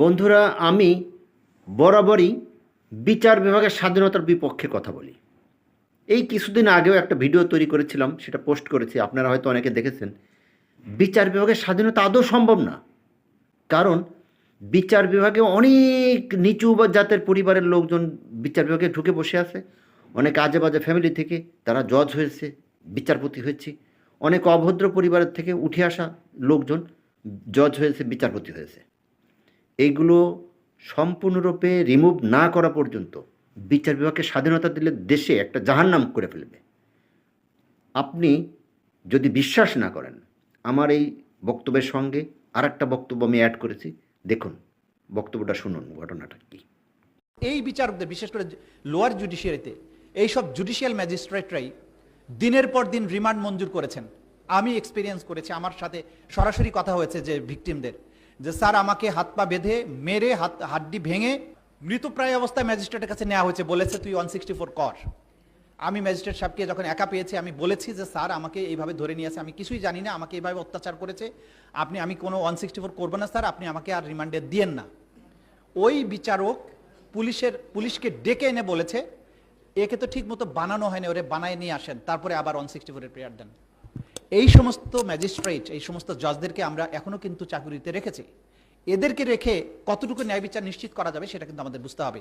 বন্ধুরা, আমি বরাবরই বিচার বিভাগের স্বাধীনতার বিপক্ষে কথা বলি। এই কিছুদিন আগেও একটা ভিডিও তৈরি করেছিলাম, সেটা পোস্ট করেছি, আপনারা হয়তো অনেকে দেখেছেন। বিচার বিভাগের স্বাধীনতা আদৌ সম্ভব না। কারণ বিচার বিভাগে অনেক নিচু বা জাতের পরিবারের লোকজন বিচার বিভাগে ঢুকে বসে আছে। অনেক আজে বাজে ফ্যামিলি থেকে তারা জজ হয়েছে, বিচারপতি হয়েছে। অনেক অভদ্র পরিবারের থেকে উঠে আসা লোকজন জজ হয়েছে, বিচারপতি হয়েছে। এইগুলো সম্পূর্ণরূপে রিমুভ না করা পর্যন্ত বিচার বিভাগকে স্বাধীনতা দিলে দেশে একটা জাহান্নাম করে ফেলবে। আপনি যদি বিশ্বাস না করেন, আমার এই বক্তব্যের সঙ্গে আর একটা বক্তব্য আমি অ্যাড করেছি, দেখুন বক্তব্যটা, শুনুন ঘটনাটা কী। এই বিচারকদের, বিশেষ করে লোয়ার জুডিশিয়ারিতে এইসব জুডিশিয়াল ম্যাজিস্ট্রেটরাই দিনের পর দিন রিমান্ড মঞ্জুর করেছেন। আমি এক্সপিরিয়েন্স করেছি, আমার সাথে সরাসরি কথা হয়েছে যে ভিকটিমদের, যে স্যার আমাকে হাত পা বেঁধে মেরে হাড্ডি ভেঙে মৃতপ্রায় অবস্থায় ম্যাজিস্ট্রেটের কাছে নেওয়া হয়েছে, বলেছে তুই 164 কর। আমি ম্যাজিস্ট্রেট সাহেবকে যখন একা পেয়েছি আমি বলেছি যে স্যার আমাকে এইভাবে ধরে নিয়ে আসে, আমি কিছুই জানি না, আমাকে এইভাবে অত্যাচার করেছে, আমি কোনো 164 করবো না স্যার, আপনি আমাকে আর রিমান্ডে দিয়েন না। ওই বিচারক পুলিশকে ডেকে এনে বলেছে একে তো ঠিক মতো বানানো হয়নি, ওরে বানায় নিয়ে আসেন, তারপরে আবার 164 প্রেয়ার দেন। এই সমস্ত ম্যাজিস্ট্রেট, এই সমস্ত জজদেরকে আমরা এখনো কিন্তু চাকুরিতে রেখেছি। এদেরকে রেখে কতটুকু ন্যায় বিচার নিশ্চিত করা যাবে সেটা কিন্তু আমাদের বুঝতে হবে।